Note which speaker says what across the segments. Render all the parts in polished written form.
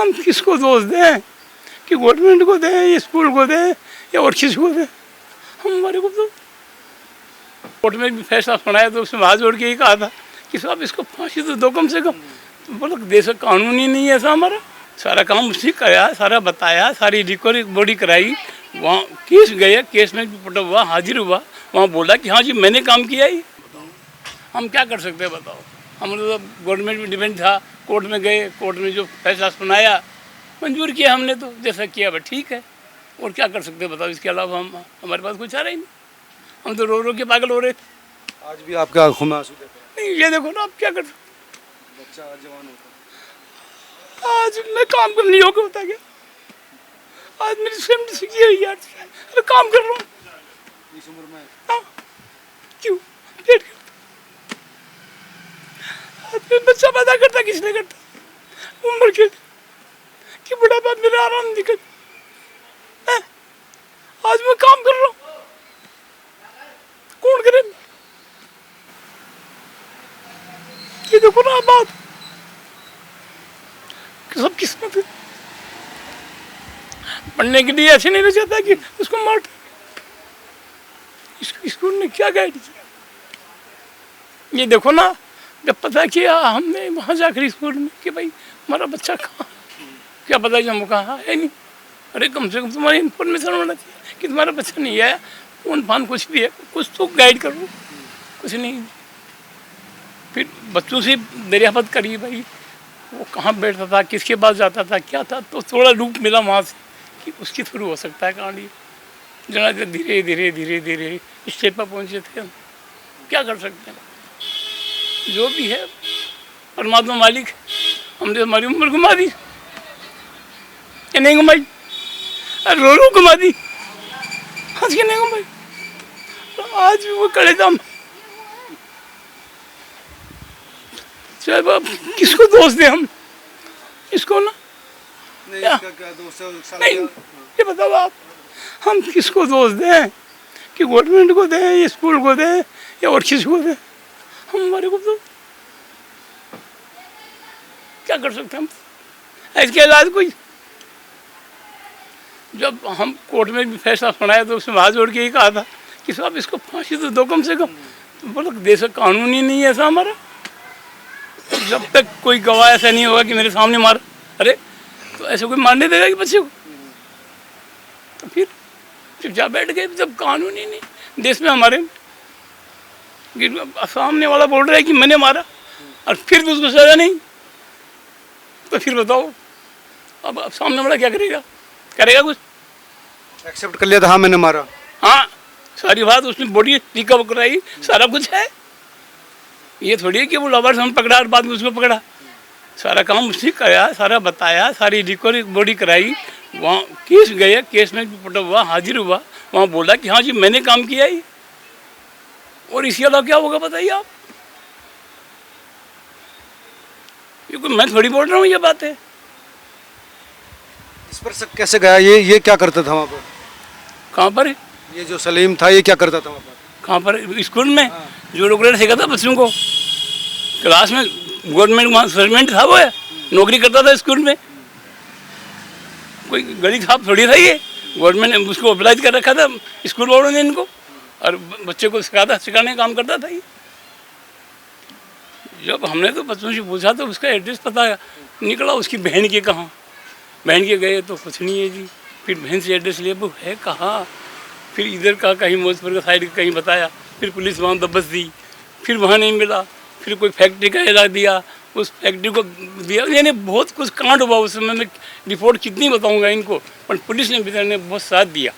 Speaker 1: हम किसको दोष दें कि गवर्नमेंट को दें, या स्कूल को दें, या और किसी को दें? हमारे को तो कोर्ट में भी फैसला सुनाया तो उसमें हाथ जोड़ के ही कहा था कि साहब इसको फांसी तो दो कम से कम। तो बोला देश का कानून ही नहीं है ऐसा हमारा। सारा काम उसने कराया, सारा बताया, सारी रिकवरी बॉडी कराई, वहाँ केस गए, केस में भी पटा हुआ, हाजिर हुआ, वहाँ बोला कि हाँ जी मैंने काम किया ही। हम क्या कर सकते हैं बताओ? हम तो गवर्नमेंट में डिपेंड था, कोर्ट में गए, कोर्ट में जो फैसला सुनाया मंजूर किया हमने, तो जैसा किया वह ठीक है। और क्या कर सकते हैं बताओ? इसके अलावा हमारे पास कुछ आ रहा ही नहीं। हम तो रो रो के पागल हो रहे थे।
Speaker 2: आज भी आपके आंखों में आंसू देख रहे
Speaker 1: नहीं ये देखो ना, आप क्या कर सकते?
Speaker 2: बच्चा जवान होता
Speaker 1: आज मैं काम करने योग्य होता गया। आज मेरी 76 है यार, मैं काम कर रहा हूँ।
Speaker 2: इस उम्र में
Speaker 1: हाँ, क्यों पेट करता? आज बच्चा पैदा करता किसने करता? उम्र के कि बुढ़ापा मेरा आराम दिक्कत। आज मैं काम कर रहा हूँ, कौन करे? ये देखो ना बात, सब किस्मत है। पढ़ने के लिए ऐसे नहीं चाहता कि उसको मार। स्कूल ने क्या गाइड किया? ये देखो ना, जब पता किया हमने वहाँ जाकर स्कूल में कि भाई हमारा बच्चा कहाँ, क्या पता कि हम कहाँ है नहीं। अरे कम से कम तुम्हारी इन्फॉर्मेशन होना चाहिए कि तुम्हारा बच्चा नहीं आया, फोन फान कुछ भी है, कुछ तो गाइड करो, कुछ नहीं। फिर बच्चों से दरियाफत करी भाई, वो कहाँ बैठता था, किसके पास जाता था, क्या था, तो थोड़ा रूप मिला वहाँ से कि उसके थ्रू हो सकता है कहानी। जना धीरे धीरे धीरे धीरे स्टेप पर पहुँचे थे हम। क्या कर सकते हैं? जो भी है परमात्मा मालिक। हमने हमारी उम्र घुमा दी या नहीं घुमाई? रो रो घुमा दी, हंस के नहीं घुमाई। तो आज भी वो कड़े दाम। चाहे बाप किसको दोष दें हम? इसको ना
Speaker 2: नहीं, इसका क्या दोष है?
Speaker 1: नहीं, ये बताओ आप, हम किसको दोष दें कि गवर्नमेंट को दें, या स्कूल को दें, या और किसी को दें? हमारे को तो क्या कर सकते हैं हम? इसके अलावा कोई, जब हम कोर्ट में भी फैसला सुनाया तो उसमें हाथ जोड़ के ही कहा था कि साहब इसको फांसी तो दो कम से कम। तो बोला देश का कानून ही नहीं है ऐसा हमारा। जब तक कोई गवाह ऐसा नहीं होगा कि मेरे सामने मारा, अरे तो ऐसे कोई मारने देगा कि बच्चे को? तो फिर चुपचाप बैठ गए। जब कानून ही नहीं देश में हमारे, कि सामने वाला बोल रहा है कि मैंने मारा और फिर भी उसको सजा नहीं, तो फिर बताओ अब सामने वाला क्या करेगा? करेगा कुछ?
Speaker 2: एक्सेप्ट कर लिया था, हाँ मैंने मारा।
Speaker 1: हाँ, सारी बात उसने बॉडी रिकवर कराई, सारा कुछ है। ये थोड़ी है कि वो लवर्स हम पकड़ा और बाद में उसको पकड़ा। सारा काम उसने कराया, सारा बताया, सारी रिकवरी बॉडी कराई, वहाँ केस गए, केस में भी पटा हुआ, हाजिर हुआ, वहाँ बोला कि हाँ जी मैंने काम किया ही। और इसके अलावा क्या होगा बताइए आप? ये कोई मैं थोड़ी बोल रहा हूँ ये बात है।
Speaker 2: इस पर शक कैसे गया? ये क्या करता था वहाँ पर?
Speaker 1: कहाँ पर?
Speaker 2: ये जो सलीम था ये क्या करता था वहाँ पर?
Speaker 1: कहाँ पर? स्कूल में जो रोकरेट सिखाता बच्चों को, क्लास में गवर्नमेंट सर्वेंट था वो है, नौकरी करता था स्कूल में। कोई गली छाप थोड़ी था ये, गवर्नमेंट ने उसको अप्लाई कर रखा था स्कूल वालों ने इनको, और बच्चे को सिखाने का काम करता था ये। जब हमने तो बच्चों से पूछा तो उसका एड्रेस पता निकला उसकी बहन के कहाँ। बहन के गए तो कुछ नहीं है जी। फिर बहन से एड्रेस लिए, वो है कहाँ? फिर इधर का कहीं मौजपुर का साइड कहीं बताया, फिर पुलिस वहाँ दबस दी, फिर वहाँ नहीं मिला, फिर कोई फैक्ट्री का एला दिया, उस फैक्ट्री को दिया। यानी बहुत कुछ कांड हुआ उस समय। मैं रिपोर्ट कितनी बताऊँगा इनको, पर पुलिस ने बेचारे ने बहुत साथ दिया।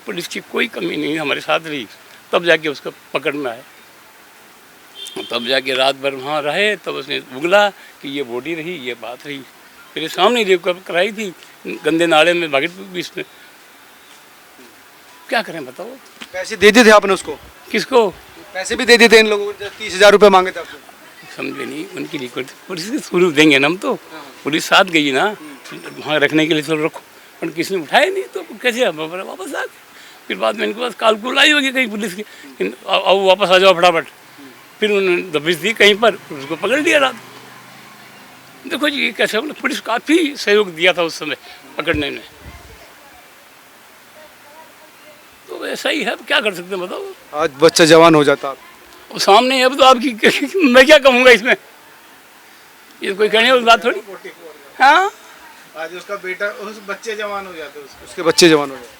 Speaker 1: पुलिस की कोई कमी नहीं हमारे साथ रही, तब जाके उसको पकड़ में आए। तब जाके रात भर वहाँ रहे, तब उसने उगला कि ये बॉडी रही, ये बात रही। मेरे सामने रिकवर कराई थी गंदे नाले में, भागीरथपुर बीच में। क्या करें बताओ?
Speaker 2: पैसे दे दिए थे आपने उसको?
Speaker 1: किसको?
Speaker 2: पैसे भी दे दिए थे इन लोगों को, 30,000 रुपये मांगे थे आपसे।
Speaker 1: समझे नहीं, उनकी रिकॉर्ड पुलिस के थ्रू देंगे ना हम तो। पुलिस साथ गई ना वहाँ रखने के लिए, तो रखो, पर किसी ने उठाया नहीं तो कैसे वापस आ गए। फिर बाद में इनके पास काल आई होगी कहीं पुलिस की, आओ वापस आ जाओ फटाफट। फिर उन्होंने दबिश दी कहीं पर, उसको पकड़ लिया रात। देखो जी कैसे बोले, पुलिस काफ़ी सहयोग दिया था उस समय पकड़ने में। तो ऐसा ही है, अब क्या कर सकते हैं बताओ।
Speaker 2: आज बच्चा जवान हो जाता।
Speaker 1: और सामने है, अब तो आपकी मैं क्या कहूँगा इसमें, ये कोई कहने वाली बात थोड़ी। हाँ,
Speaker 3: आज उसका बेटा, उस बच्चे जवान हो जाते
Speaker 2: उसके बच्चे जवान हो जाते।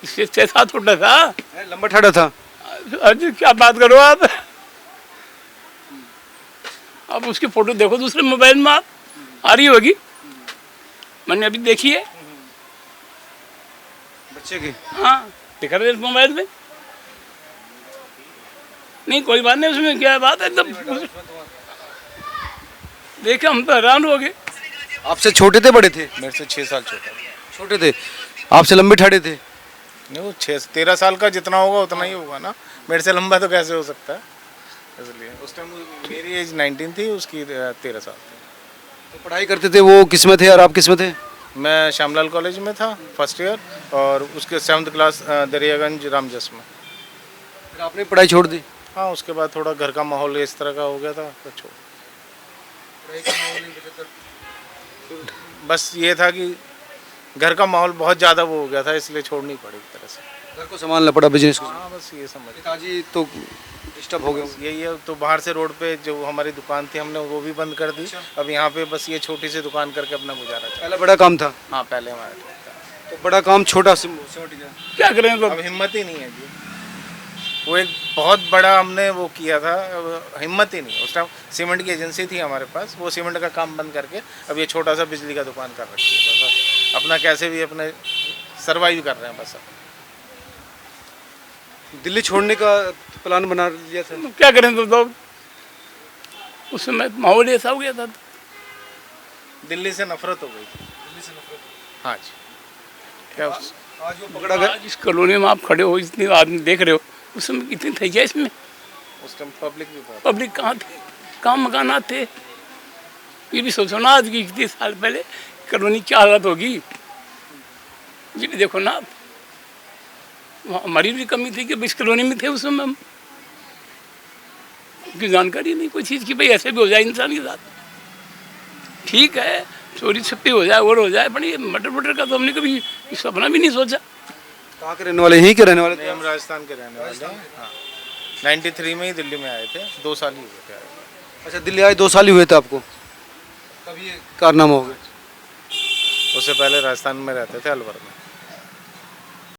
Speaker 1: इससे 6-7 छोटा था।
Speaker 2: लंबा ठाड़ा था।
Speaker 1: अरे क्या बात करो आप, अब उसकी फोटो देखो दूसरे मोबाइल में, आप आ रही होगी, मैंने अभी देखी है।
Speaker 2: बच्चे की
Speaker 1: हाँ, दिखा रहे मोबाइल में। नहीं कोई बात नहीं, उसमें क्या बात है, एकदम देखे हम तो हैरान हो गए।
Speaker 2: आपसे छोटे थे बड़े थे?
Speaker 3: मेरे से 6 साल छोटा।
Speaker 2: छोटे थे। आपसे लंबे ठाड़े थे?
Speaker 3: नहीं, वो 13 साल का जितना होगा उतना ही होगा ना, मेरे से लंबा तो कैसे हो सकता है, इसलिए उस टाइम मेरी एज 19 थी, उसकी 13 साल थी।
Speaker 2: तो पढ़ाई करते थे वो किस में थे और आप किस में थे?
Speaker 3: मैं श्यामलाल कॉलेज में था फर्स्ट ईयर, और उसके 7th क्लास दरियागंज रामजस में।
Speaker 2: फिर आपने पढ़ाई छोड़ दी?
Speaker 3: हाँ, उसके बाद थोड़ा घर का माहौल इस तरह का हो गया था तो छोड़। बस ये था कि घर का माहौल बहुत ज़्यादा वो हो गया था, इसलिए छोड़नी पड़ी एक तरह से।
Speaker 2: घर को संभालना पड़ा, बिजनेस को।
Speaker 3: हाँ, बस ये समझ।
Speaker 2: पिताजी तो डिस्टर्ब हो गए होंगे।
Speaker 3: यही है, तो बाहर से रोड पे जो हमारी दुकान थी हमने वो भी बंद कर दी। अब यहाँ पे बस ये छोटी सी दुकान करके अपना गुजारा चला।
Speaker 2: पहला बड़ा काम था।
Speaker 3: हाँ, पहले हमारा
Speaker 2: तो बड़ा काम छोटा सिमट गया।
Speaker 1: क्या करें तो,
Speaker 3: अब हिम्मत ही नहीं है जी, वो एक बहुत बड़ा हमने वो किया था, अब हिम्मत ही नहीं। उस टाइम सीमेंट की एजेंसी थी हमारे पास, वो सीमेंट का काम बंद करके अब ये छोटा सा बिजली का दुकान कर रखी है। बस अपना कैसे भी अपने सर्वाइव कर रहे हैं बस।
Speaker 2: दिल्ली छोड़ने का प्लान बना लिया था?
Speaker 1: क्या करें तो उस समय माहौल ऐसा हो गया था।
Speaker 3: दिल्ली से नफरत हो गई थी। हाँ जी, क्या
Speaker 2: आज वो पकड़ा गया?
Speaker 1: आज इस कॉलोनी में आप खड़े हो, इतने आदमी देख रहे हो, उस समय कितने थे क्या इसमें?
Speaker 3: उस टाइम पब्लिक भी बहुत।
Speaker 1: पब्लिक कहाँ थे, कहाँ मकानात थे, ये भी सोचो ना। आज की कितने साल पहले कॉलोनी क्या हालत होगी, ये भी देखो ना आप। वहाँ हमारी भी कमी थी कि इस कॉलोनी में थे उस समय हम, क्योंकि जानकारी नहीं कोई चीज़ की, भाई ऐसे भी हो जाए इंसान के साथ। ठीक है, चोरी छुपी हो जाए और हो जाए, पर ये मटर मटर का तो हमने कभी सपना भी नहीं सोचा।
Speaker 2: कहाँ के रहने वाले? यहीं के रहने वाले थे?
Speaker 3: हम राजस्थान के रहने वाले हैं। हाँ, 93 में ही दिल्ली में आए थे, 2 साल ही हुए थे आए।
Speaker 2: अच्छा, दिल्ली आए 2 साल ही हुए थे आपको? कब ये कारनामा हो गया?
Speaker 3: उससे पहले राजस्थान में रहते थे, अलवर में।